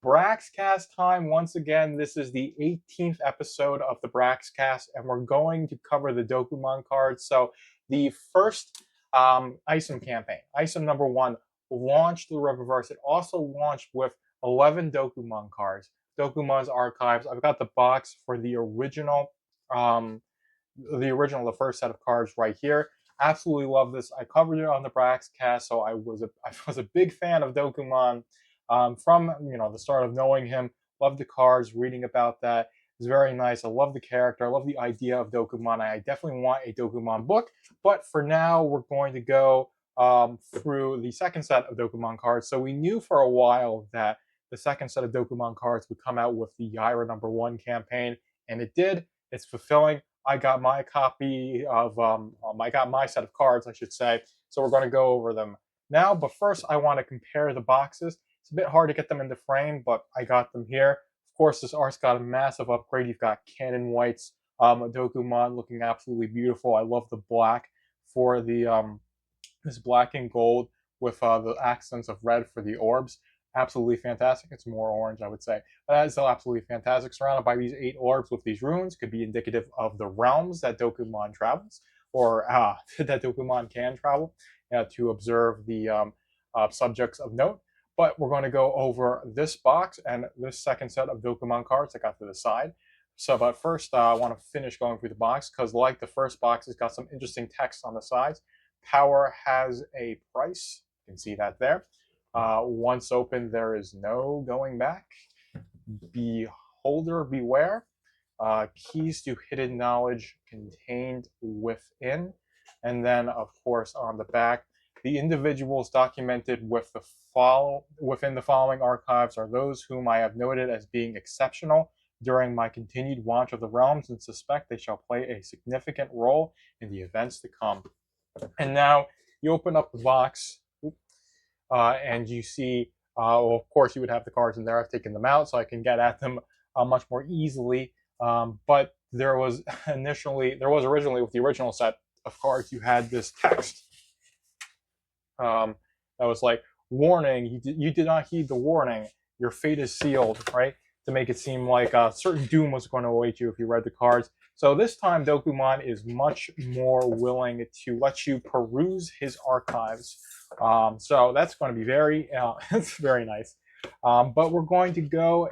Braxcast time once again. This is the 18th episode of the Braxcast, and we're going to cover the Dokuman cards. So, the first ISOM campaign, ISOM number one, launched the Riververse. It also launched with 11 Dokuman cards. Dokuman's archives. I've got the box for um, the first set of cards right here. Absolutely love this. I covered it on the Braxcast, so I was a big fan of Dokuman from the start of knowing him. Loved the cards, reading about that. It's very nice. I love the character. I love the idea of Dokuman. I definitely want a Dokuman book, but for now we're going to go through the second set of Dokuman cards. So we knew for a while that the second set of Dokuman cards would come out with the Yaira number one campaign, and it did. It's fulfilling. I got my copy of I got my set of cards, I should say. So we're going to go over them now. But first, I want to compare the boxes. It's a bit hard to get them into frame, but I got them here. Of course, this art's got a massive upgrade. You've got Cannon Whites, Dokuman looking absolutely beautiful. I love the black for the this black and gold with the accents of red for the orbs. Absolutely fantastic. It's more orange, I would say. But that is still absolutely fantastic. Surrounded by these 8 orbs with these runes could be indicative of the realms that Dokuman travels, or that Dokuman can travel to observe the subjects of note. But we're going to go over this box and this second set of Dokuman cards I got to the side. So, but first, I want to finish going through the box because, like the first box, it's got some interesting text on the sides. Power has a price. You can see that there. Once open, there is no going back. Beholder, beware. Keys to hidden knowledge contained within. And then, of course, on the back, the individuals documented within the following archives are those whom I have noted as being exceptional during my continued watch of the realms and suspect they shall play a significant role in the events to come. And now you open up the box and you see, well, of course, you would have the cards in there. I've taken them out so I can get at them much more easily. But there was originally with the original set of cards, you had this text that was like, warning, you did not heed the warning. Your fate is sealed, right? To make it seem like a certain doom was going to await you if you read the cards. So this time, Dokuman is much more willing to let you peruse his archives. So that's going to be it's very nice. But we're going to go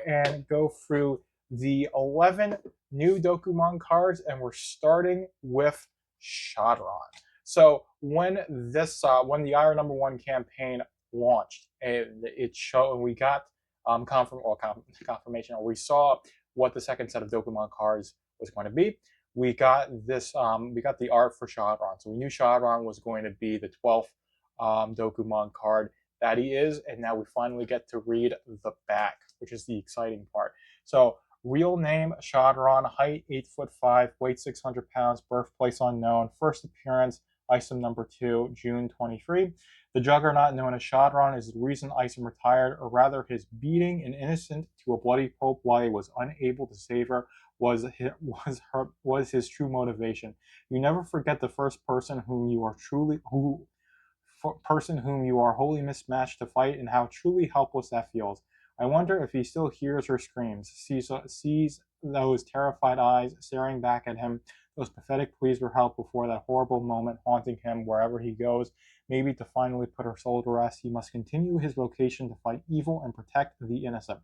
through the 11 new Dokuman cards, and we're starting with Shadron. So when the Yaira number one campaign launched, it showed, and we got confirmation, or we saw what the second set of Dokuman cards was going to be. We got the art for Shadron, so we knew Shadron was going to be the 12th Dokuman card that he is, and now we finally get to read the back, which is the exciting part. So, real name Shadron, height 8'5", weight 600 pounds, birthplace unknown, first appearance Isom number 2, June 23. The juggernaut known as Shadron is the reason Isom retired, or rather his beating an innocent to a bloody pope while he was unable to save her was his true motivation. You never forget the first person whom you are wholly mismatched to fight, and how truly helpless that feels. I wonder if he still hears her screams, sees those terrified eyes staring back at him, those pathetic pleas for help before that horrible moment haunting him wherever he goes. Maybe to finally put her soul to rest, he must continue his vocation to fight evil and protect the innocent.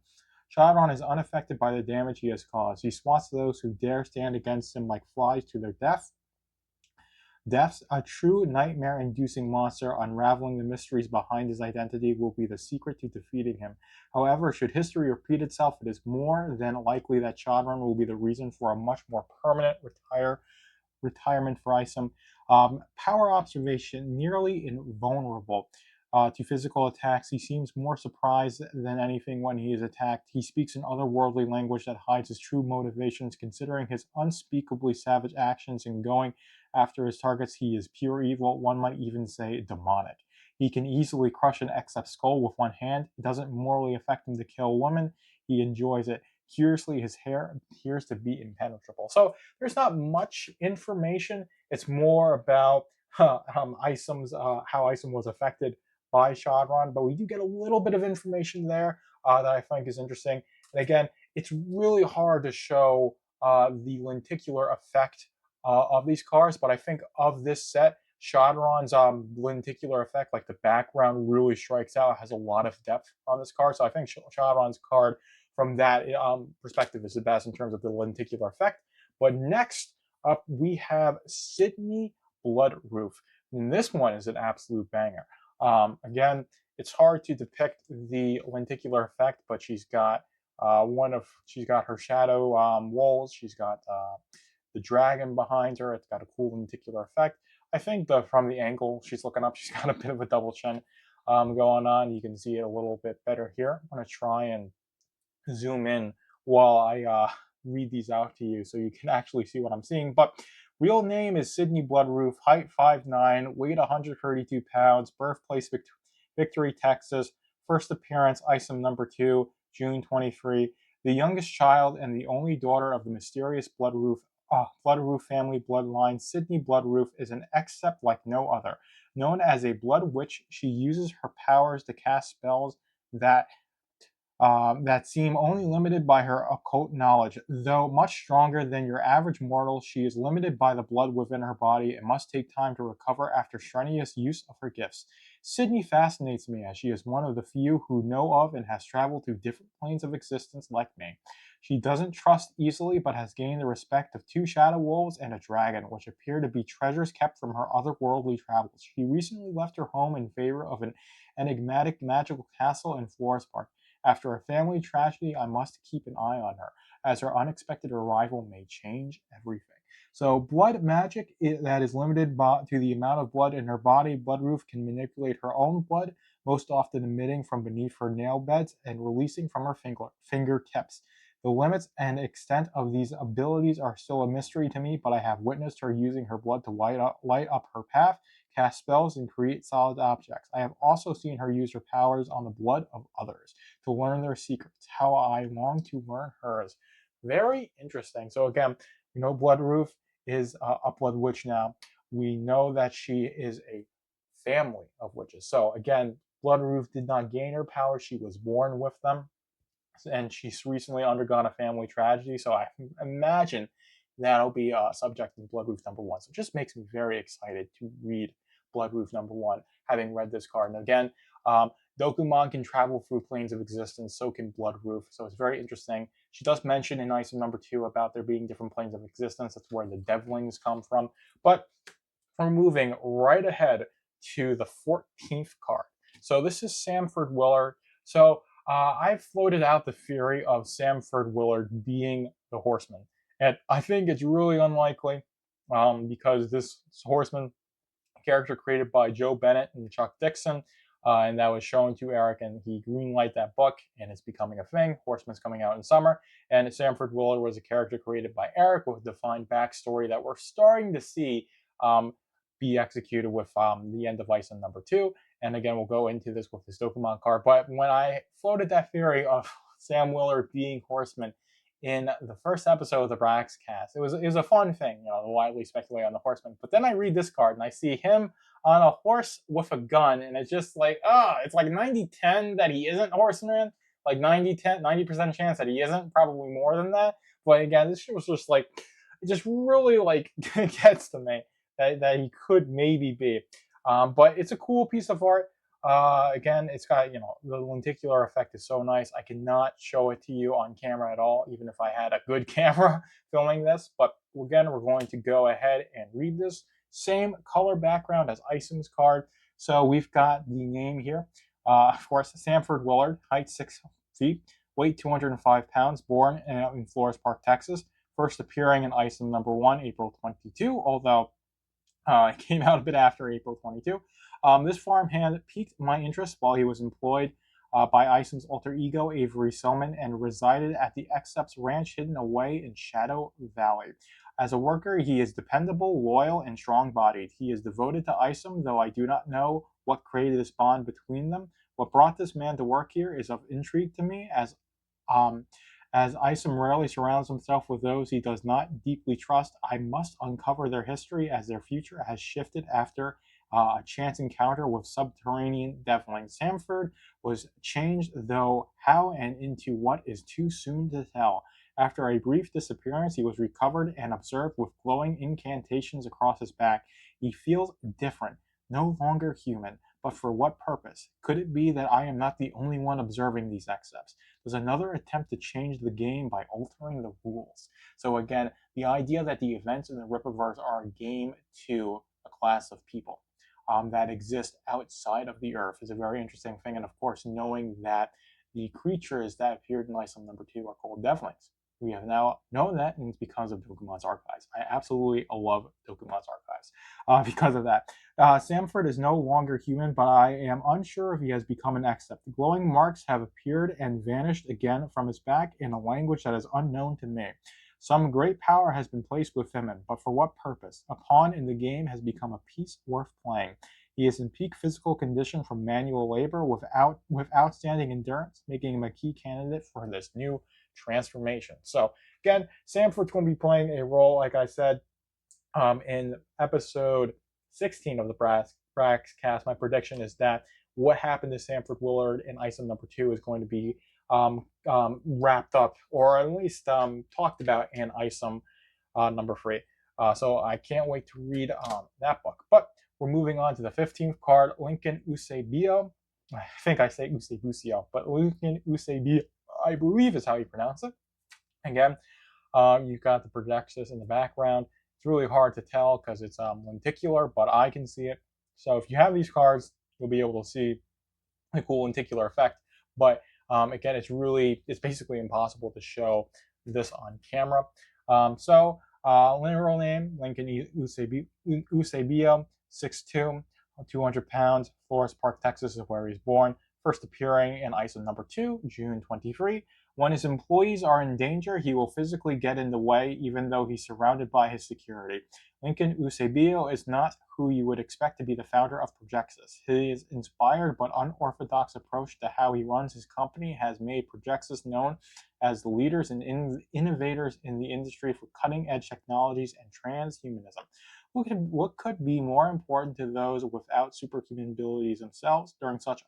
Shadron is unaffected by the damage he has caused. He swats those who dare stand against him like flies to their death. Death's a true nightmare-inducing monster. Unraveling the mysteries behind his identity will be the secret to defeating him. However, should history repeat itself, it is more than likely that Shadron will be the reason for a much more permanent retirement for Isom. Power observation, nearly invulnerable to physical attacks. He seems more surprised than anything when he is attacked. He speaks an otherworldly language that hides his true motivations. Considering his unspeakably savage actions in going after his targets, he is pure evil. One might even say demonic. He can easily crush an XF skull with one hand. It doesn't morally affect him to kill a woman. He enjoys it. Curiously, his hair appears to be impenetrable. So there's not much information. It's more about how Isom was affected by Shodron, but we do get a little bit of information there that I think is interesting. And again, it's really hard to show the lenticular effect of these cars, but I think of this set, Shodron's lenticular effect, like the background really strikes out, has a lot of depth on this card. So I think Shodron's card from that perspective is the best in terms of the lenticular effect. But next up, we have Sydney Bloodroof. And this one is an absolute banger. Again, it's hard to depict the lenticular effect, but she's got she's got her shadow walls. She's got the dragon behind her. It's got a cool lenticular effect. I think from the angle she's looking up, she's got a bit of a double chin going on. You can see it a little bit better here. I'm going to try and zoom in while I read these out to you so you can actually see what I'm seeing. But real name is Sydney Bloodroof, height 5'9", weight 132 pounds, birthplace Victory, Texas. First appearance, ISOM number 2, June 23. The youngest child and the only daughter of the mysterious Bloodroof family bloodline, Sydney Bloodroof is an except like no other. Known as a blood witch, she uses her powers to cast spells that seem only limited by her occult knowledge. Though much stronger than your average mortal, she is limited by the blood within her body and must take time to recover after strenuous use of her gifts. Sydney fascinates me as she is one of the few who know of and has traveled to different planes of existence like me. She doesn't trust easily, but has gained the respect of 2 shadow wolves and a dragon, which appear to be treasures kept from her otherworldly travels. She recently left her home in favor of an enigmatic magical castle in Flores Park. After a family tragedy, I must keep an eye on her, as her unexpected arrival may change everything. So blood magic that is limited to the amount of blood in her body. Bloodroof can manipulate her own blood, most often emitting from beneath her nail beds and releasing from her fingertips. The limits and extent of these abilities are still a mystery to me, but I have witnessed her using her blood to light up her path, cast spells, and create solid objects. I have also seen her use her powers on the blood of others to learn their secrets. How I long to learn hers. Very interesting. So again, we know Bloodroof is a blood witch now. We know that she is a family of witches. So again, Bloodroof did not gain her powers. She was born with them. And she's recently undergone a family tragedy. So I imagine that'll be a subject in Bloodroof number 1. So it just makes me very excited to read Bloodroof number 1, having read this card. And again, Dokumaan'S can travel through planes of existence, so can Bloodroof. So it's very interesting. She does mention in ISOM number 2 about there being different planes of existence. That's where the devlings come from. But we're moving right ahead to the 14th card. So this is Samford Willard. So I floated out the theory of Samford Willard being the Horseman. And I think it's really unlikely because this Horseman character created by Joe Bennett and Chuck Dixon, and that was shown to Eric, and he greenlighted that book, and it's becoming a thing. Horseman's coming out in summer, and Samford Willard was a character created by Eric with a defined backstory that we're starting to see be executed with the end of ISOM number 2. And again, we'll go into this with this Dokumaan'S card. But when I floated that theory of Sam Willard being Horseman in the first episode of the Braxcast, it was a fun thing, to widely speculate on the Horseman. But then I read this card and I see him on a horse with a gun, and it's just like, it's like 90-10 that he isn't Horseman, like 90% chance that he isn't, probably more than that. But again, this shit was just like, it just really like gets to me that he could maybe be. But it's a cool piece of art. Again, it's got, the lenticular effect is so nice. I cannot show it to you on camera at all, even if I had a good camera filming this. But again, we're going to go ahead and read this. Same color background as ISOM's card. So we've got the name here. Of course, Samford Willard, height 6 feet, weight 205 pounds, born in Flores Park, Texas. First appearing in ISOM number 1, April 22, although it came out a bit after April 22. This farmhand piqued my interest while he was employed by ISOM's alter ego, Avery Selman, and resided at the Excepts Ranch hidden away in Shadow Valley. As a worker, he is dependable, loyal, and strong-bodied. He is devoted to ISOM, though I do not know what created this bond between them. What brought this man to work here is of intrigue to me, as ISOM rarely surrounds himself with those he does not deeply trust. I must uncover their history, as their future has shifted after a chance encounter with subterranean devling. Samford was changed, though how and into what is too soon to tell. After a brief disappearance, he was recovered and observed with glowing incantations across his back. He feels different, no longer human. But for what purpose? Could it be that I am not the only one observing these excepts? There's another attempt to change the game by altering the rules. So again, the idea that the events in the Rippaverse are a game to a class of people that exist outside of the Earth is a very interesting thing. And of course, knowing that the creatures that appeared in Item number 2 are called Devlings. We have now known that, and it's because of Dokumaan'S archives. I absolutely love Dokumaan'S archives because of that. Samford is no longer human, but I am unsure if he has become an except. The glowing marks have appeared and vanished again from his back in a language that is unknown to me. Some great power has been placed within him, but for what purpose? A pawn in the game has become a piece worth playing. He is in peak physical condition from manual labor with outstanding endurance, making him a key candidate for this new transformation. So again, Samford's going to be playing a role, like I said, in episode 16 of the Braxcast. My prediction is that what happened to Samford Willard in Item number 2 is going to be wrapped up, or at least talked about in Item number 3. So I can't wait to read that book. But we're moving on to the 15th card, Lincoln Eusebio. I think I say Eusebio, but Lincoln Eusebio, I believe is how you pronounce it. Again, you've got the projectus in the background. It's really hard to tell because it's lenticular, but I can see it. So if you have these cards, you'll be able to see the cool lenticular effect. But again, it's basically impossible to show this on camera. Literal name, Lincoln Eusebio, 6'2", 200 pounds, Forest Park, Texas is where he's born. First appearing in Item number 2, June 23. When his employees are in danger, he will physically get in the way, even though he's surrounded by his security. Lincoln Eusebio is not who you would expect to be the founder of Projexis. His inspired but unorthodox approach to how he runs his company has made Projexis known as the leaders and innovators in the industry for cutting-edge technologies and transhumanism. What could be more important to those without superhuman abilities themselves during such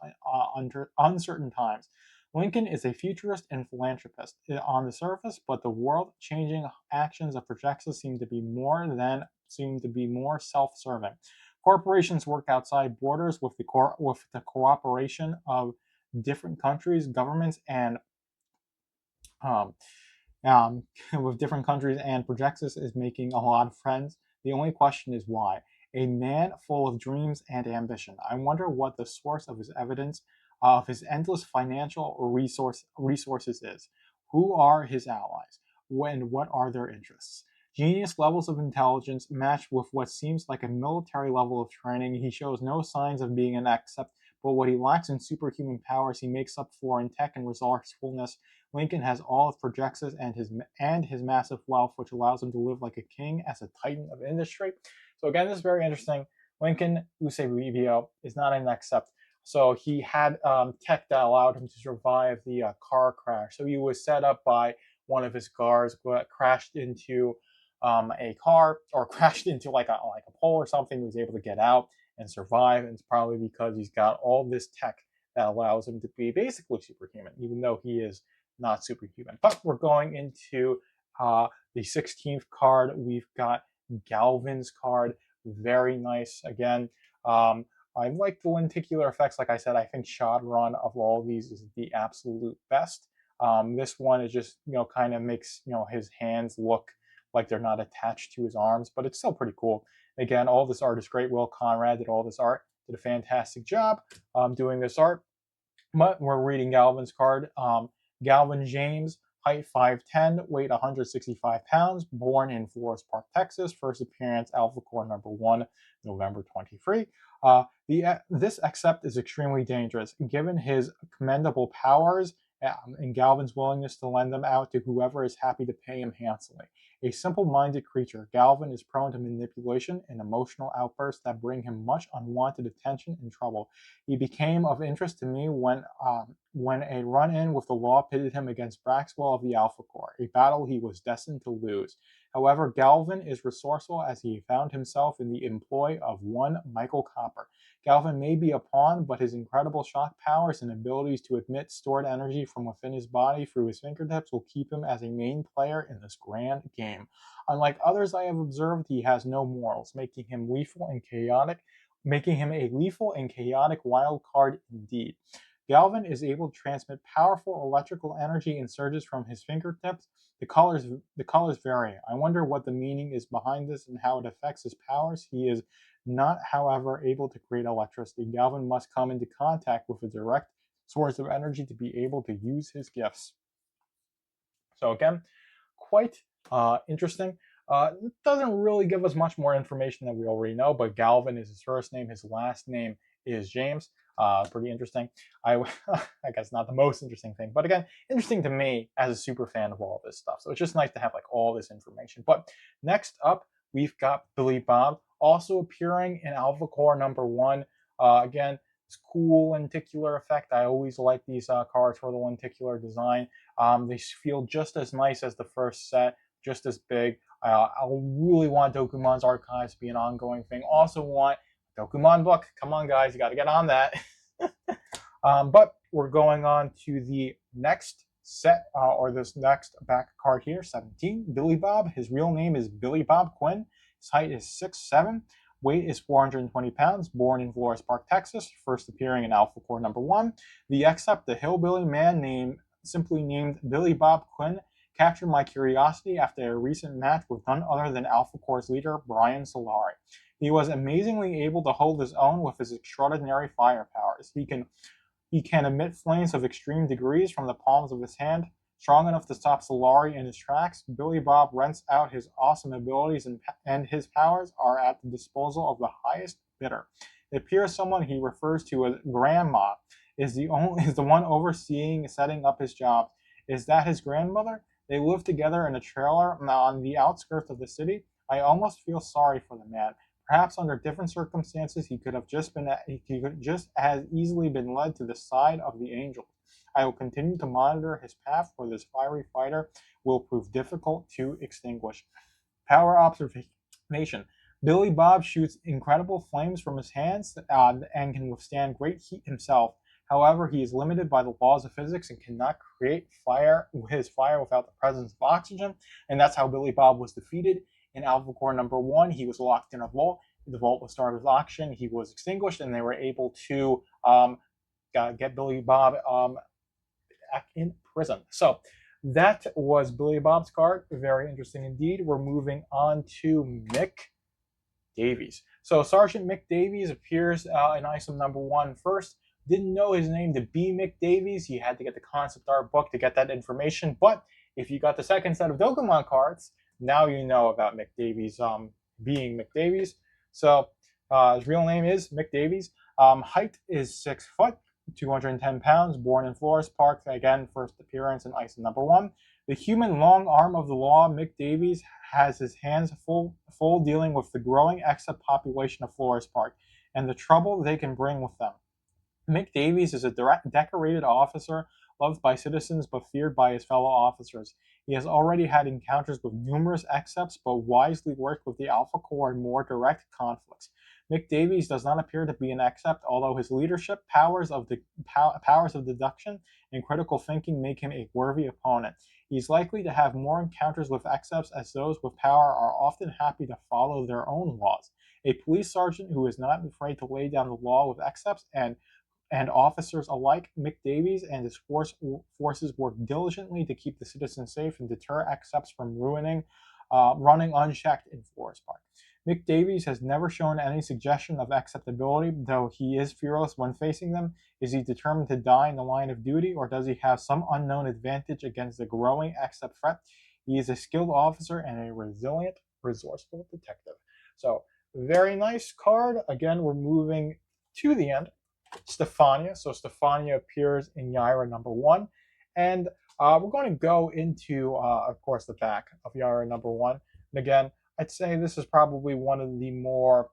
uncertain times? Lincoln is a futurist and philanthropist on the surface, but the world-changing actions of Projexis seem to be more self-serving. Corporations work outside borders with the cooperation of different countries, governments, and with different countries, and Projexis is making a lot of friends. The only question is why. A man full of dreams and ambition. I wonder what the source of his evidence of his endless financial resources is. Who are his allies? And what are their interests? Genius levels of intelligence matched with what seems like a military level of training. He shows no signs of being an except, but what he lacks in superhuman powers, he makes up for in tech and resourcefulness. Lincoln has all of Projexis and his massive wealth, which allows him to live like a king as a titan of industry. So again, this is very interesting. Lincoln Eusebio is not an except. So he had tech that allowed him to survive the car crash. So he was set up by one of his guards, crashed into a car, or crashed into like a pole or something. He was able to get out and survive, and it's probably because he's got all this tech that allows him to be basically superhuman, even though he is not superhuman. But we're going into the 16th card. We've got Galvin's card. Very nice. Again, I like the lenticular effects. Like I said, I think Shadron of all these is the absolute best. This one is just, kind of makes, his hands look like they're not attached to his arms, but it's still pretty cool. Again, all this art is great. Will Conrad did all this art, did a fantastic job doing this art. But we're reading Galvin's card. Galvin James, height 5'10", weight 165 pounds, born in Forest Park, Texas. First appearance, Alpha Core number 1, November 23. This accept is extremely dangerous. Given his commendable powers and Galvin's willingness to lend them out to whoever is happy to pay him handsomely. A simple-minded creature, Galvin is prone to manipulation and emotional outbursts that bring him much unwanted attention and trouble. He became of interest to me when a run-in with the law pitted him against Braxwell of the Alpha Corps, a battle he was destined to lose. However, Galvin is resourceful as he found himself in the employ of one Michael Copper. Galvin may be a pawn, but his incredible shock powers and abilities to emit stored energy from within his body through his fingertips will keep him as a main player in this grand game. Unlike others I have observed, he has no morals, making him a lethal and chaotic wild card indeed. Galvin is able to transmit powerful electrical energy in surges from his fingertips. The colors vary. I wonder what the meaning is behind this and how it affects his powers. He is not, however, able to create electricity. Galvin must come into contact with a direct source of energy to be able to use his gifts. So again, quite interesting. It doesn't really give us much more information than we already know, but Galvin is his first name. His last name is James. Pretty interesting. I guess not the most interesting thing, but again, interesting to me as a super fan of all this stuff. So it's just nice to have like all this information. But next up, we've got Billy Bob, also appearing in Alpha Core #1. Again, it's cool lenticular effect. I always like these cards for the lenticular design. They feel just as nice as the first set, just as big. I really want Dokumaan'S Archives to be an ongoing thing. Also want Dokumaan'S book. Come on, guys, you got to get on that. But we're going on to the next set, or this next back card here, 17. Billy Bob. His real name is Billy Bob Quinn. His height is 6'7". Weight is 420 pounds. Born in Flores Park, Texas. First appearing in Alpha Core #1. The Except, the hillbilly man simply named Billy Bob Quinn, captured my curiosity after a recent match with none other than Alpha Core's leader, Brian Solari. He was amazingly able to hold his own with his extraordinary fire powers. He can emit flames of extreme degrees from the palms of his hand, strong enough to stop Solari in his tracks. Billy Bob rents out his awesome abilities, and his powers are at the disposal of the highest bidder. It appears someone he refers to as Grandma is the one overseeing setting up his jobs. Is that his grandmother? They live together in a trailer on the outskirts of the city. I almost feel sorry for the man. Perhaps under different circumstances, he could just as easily been led to the side of the angels. I will continue to monitor his path, for this fiery fighter will prove difficult to extinguish. Power observation. Billy Bob shoots incredible flames from his hands and can withstand great heat himself. However, he is limited by the laws of physics and cannot create his fire without the presence of oxygen. And that's how Billy Bob was defeated in Alpha Core #1. He was locked in a vault. The vault was started with oxygen. He was extinguished, and they were able to get Billy Bob back in prison. So that was Billy Bob's card. Very interesting indeed. We're moving on to Mick Davies. So Sergeant Mick Davies appears in ISOM #1 first. Didn't know his name to be Mick Davies. You had to get the concept art book to get that information. But if you got the second set of Dokuman cards, now you know about Mick Davies being Mick Davies. So his real name is Mick Davies. Height is 6 foot, 210 pounds. Born in Flores Park. Again, first appearance in ISOM #1. The human long arm of the law, Mick Davies has his hands full dealing with the growing exit population of Flores Park and the trouble they can bring with them. Mick Davies is a decorated officer, loved by citizens but feared by his fellow officers. He has already had encounters with numerous excepts, but wisely worked with the Alpha Core in more direct conflicts. Mick Davies does not appear to be an except, although his leadership, powers of deduction, and critical thinking make him a worthy opponent. He is likely to have more encounters with excepts, as those with power are often happy to follow their own laws. A police sergeant who is not afraid to lay down the law with excepts and officers alike, Mick Davies and his forces work diligently to keep the citizens safe and deter excepts from running unchecked in Flores Park. Mick Davies has never shown any suggestion of acceptability, though he is fearless when facing them. Is he determined to die in the line of duty, or does he have some unknown advantage against the growing accept threat? He is a skilled officer and a resilient, resourceful detective. So, very nice card. Again, we're moving to the end. Stefania. So Stefania appears in Yaira #1. And we're going to go into, of course, the back of Yaira #1. And again, I'd say this is probably one of the more,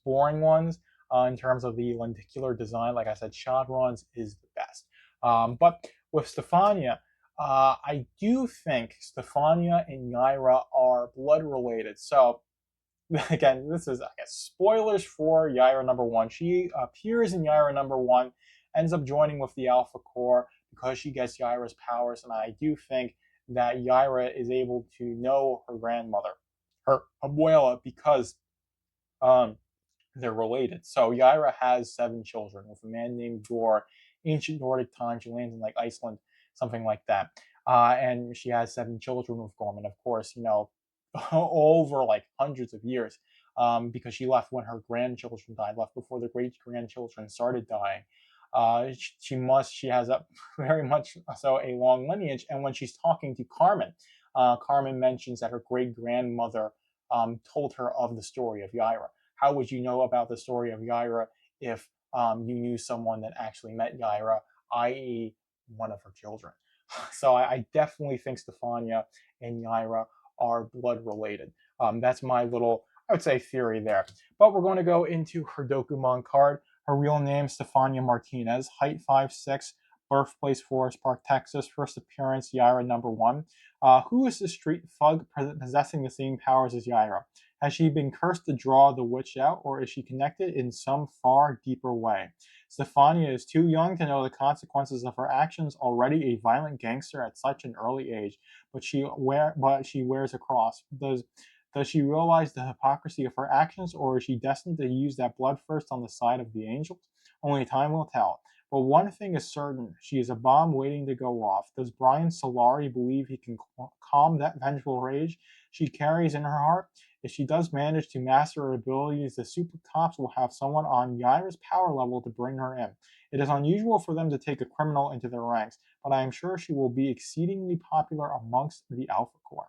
boring ones in terms of the lenticular design. Like I said, Shadron's is the best. But with Stefania, I do think Stefania and Yaira are blood related. So again, this is, I guess, spoilers for Yaira number one. She appears in Yaira number one, ends up joining with the Alpha Core because she gets Yaira's powers, and I do think that Yaira is able to know her grandmother, her abuela, because um, they're related. So Yaira has 7 children with a man named Dor. Ancient Nordic times, she lands in like Iceland, something like that. And she has 7 children with Gorman. Of course, over like hundreds of years, because she left when her grandchildren died, left before the great grandchildren started dying. She has a very much so a long lineage. And when she's talking to Carmen, Carmen mentions that her great grandmother told her of the story of Yaira. How would you know about the story of Yaira if you knew someone that actually met Yaira, i.e., one of her children? So I definitely think Stefania and Yaira are blood related. That's my little, I would say, theory there. But we're going to go into her Dokuman card. Her real name, Stefania Martinez, height 5'6", birthplace Forest Park, Texas, first appearance Yaira number one. Who is the street thug possessing the same powers as Yaira? Has she been cursed to draw the witch out, or is she connected in some far deeper way? Stefania is too young to know the consequences of her actions, already a violent gangster at such an early age, but she wears a cross. Does she realize the hypocrisy of her actions, or is she destined to use that blood first on the side of the angels? Only time will tell. But one thing is certain, she is a bomb waiting to go off. Does Brian Solari believe he can calm that vengeful rage she carries in her heart? If she does manage to master her abilities, the super cops will have someone on Yaira's power level to bring her in. It is unusual for them to take a criminal into their ranks, but I am sure she will be exceedingly popular amongst the Alpha Corps.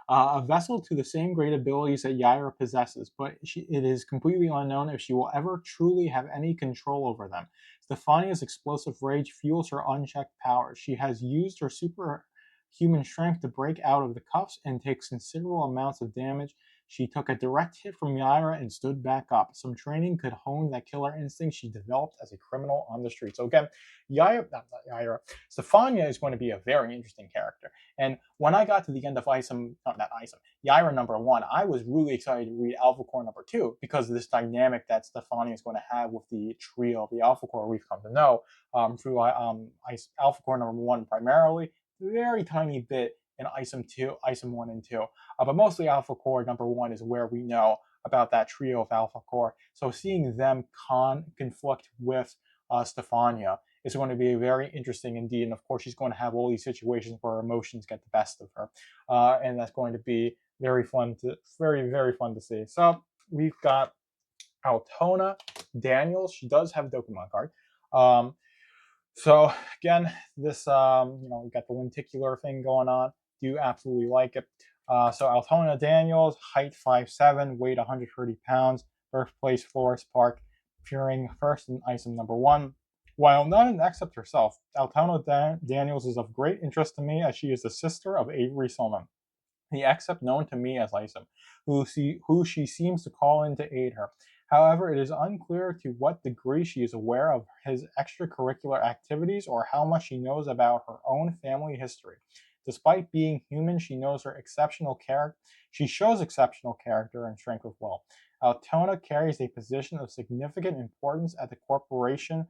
A vessel to the same great abilities that Yaira possesses, but it is completely unknown if she will ever truly have any control over them. Stefania's explosive rage fuels her unchecked powers. She has used her superhuman strength to break out of the cuffs and takes considerable amounts of damage. She took a direct hit from Yaira and stood back up. Some training could hone that killer instinct she developed as a criminal on the street. So again, not Yaira, Stefania is going to be a very interesting character. And when I got to the end of not Isom, Yaira number one, I was really excited to read Alpha Core number two because of this dynamic that Stefania is going to have with the trio of the Alpha Core we've come to know through Alpha Core number one primarily, very tiny bit in Isom 1 and 2. But mostly Alpha Core number one is where we know about that trio of Alpha Core. So seeing them conflict with Stefania is going to be very interesting indeed. And of course, she's going to have all these situations where her emotions get the best of her, and that's going to be very very fun to see. So we've got Altona Daniels. She does have a Dokuman card. So again, this we got the lenticular thing going on. Do absolutely like it. So Altona Daniels, height 5'7", weight 130 pounds, birthplace Forest Park, appearing first in Isom number one. While not an except herself, Altona Daniels is of great interest to me as she is the sister of Avery Solman, the except known to me as Isom, who she seems to call in to aid her. However, it is unclear to what degree she is aware of his extracurricular activities or how much she knows about her own family history. Despite being human, she shows exceptional character and strength of will. Altona carries a position of significant importance at the corporation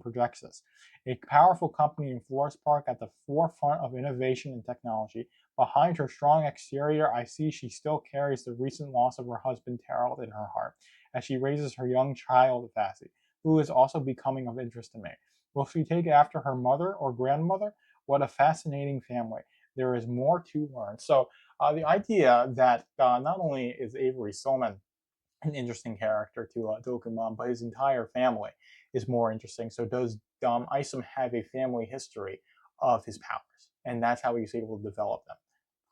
projects us. A powerful company in Forest Park at the forefront of innovation and technology. Behind her strong exterior, I see she still carries the recent loss of her husband Terrell in her heart, as she raises her young child, Vassy, who is also becoming of interest to me. Will she take after her mother or grandmother? What a fascinating family. There is more to learn. So the idea that not only is Avery Solman an interesting character to Dokuman, but his entire family is more interesting. So does Isom have a family history of his powers? And that's how he's able to develop them.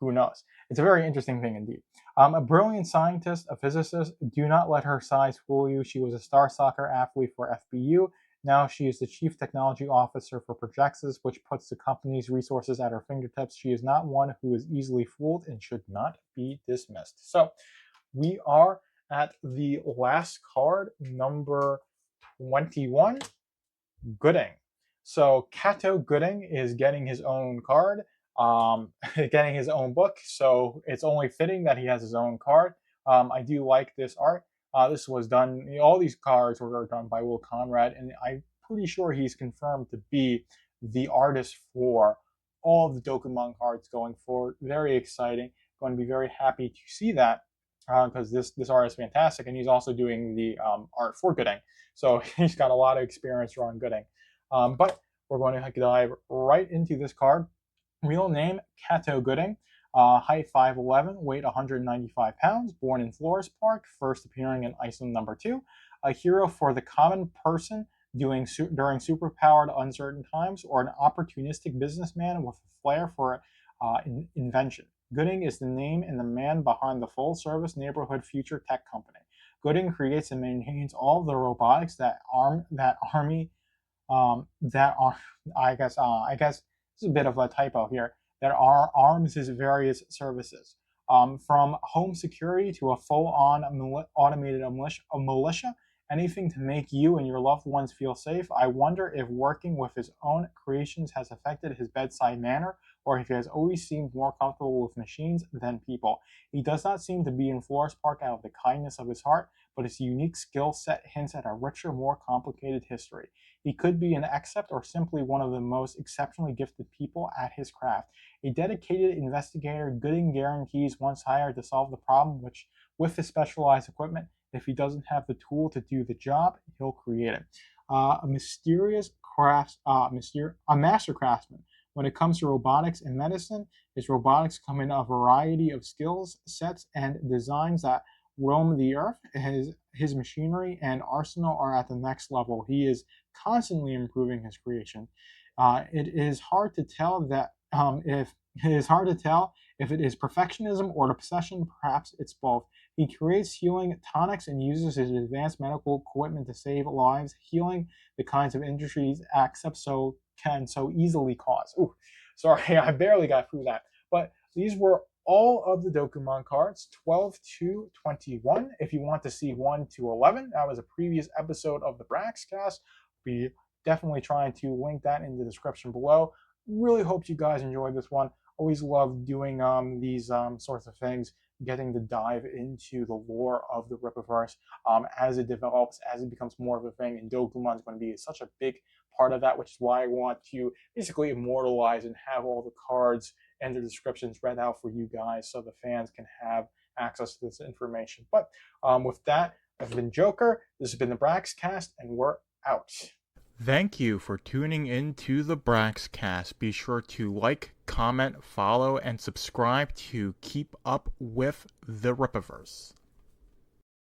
Who knows? It's a very interesting thing indeed. A brilliant scientist, a physicist. Do not let her size fool you. She was a star soccer athlete for FBU. Now she is the chief technology officer for Projexis, which puts the company's resources at her fingertips. She is not one who is easily fooled and should not be dismissed. So we are at the last card, number 21, Gooding. So Kato Gooding is getting his own card, getting his own book. So it's only fitting that he has his own card. I do like this art. This was done. All these cards were done by Will Conrad, and I'm pretty sure he's confirmed to be the artist for all of the Dokuman cards going forward. Very exciting. Going to be very happy to see that because this art is fantastic, and he's also doing the art for Gooding. So he's got a lot of experience drawing Gooding. But we're going to dive right into this card. Real name, Kato Gooding. Height 5'11", weight 195 pounds, born in Flores Park, first appearing in Iceland #2. A hero for the common person during superpowered uncertain times, or an opportunistic businessman with a flair for invention. Gooding is the name and the man behind the full-service neighborhood future tech company. Gooding creates and maintains all of the robotics that army that are, I guess this is a bit of a typo here, that arms his various services. From home security to a full-on automated militia, anything to make you and your loved ones feel safe. I wonder if working with his own creations has affected his bedside manner, or if he has always seemed more comfortable with machines than people. He does not seem to be in Flores Park out of the kindness of his heart, but his unique skill set hints at a richer, more complicated history. He could be an accept or simply one of the most exceptionally gifted people at his craft. A dedicated investigator, Gooding guarantees once hired to solve the problem, which, with his specialized equipment, if he doesn't have the tool to do the job, he'll create it. A master craftsman. When it comes to robotics and medicine, his robotics come in a variety of skills, sets, and designs that roam the earth. His machinery and arsenal are at the next level. He is constantly improving his creation. It is hard to tell if it is perfectionism or obsession. Perhaps it's both. He creates healing tonics and uses his advanced medical equipment to save lives, healing the kinds of injuries accepts can so easily cause. Ooh, sorry, I barely got through that. But these were all of the Dokuman cards, 12 to 21. If you want to see 1 to 11, that was a previous episode of the Braxcast. Be definitely trying to link that in the description below. Really hope you guys enjoyed this one. Always love doing these sorts of things, getting to dive into the lore of the Rippaverse as it develops, as it becomes more of a thing. And Dokuman is going to be such a big part of that, which is why I want to basically immortalize and have all the cards and the descriptions read out for you guys so the fans can have access to this information. But with that, I've been Joker. This has been the Braxcast, and we're out. Thank you for tuning in to the Braxcast. Be sure to like, comment, follow, and subscribe to keep up with the Rippaverse.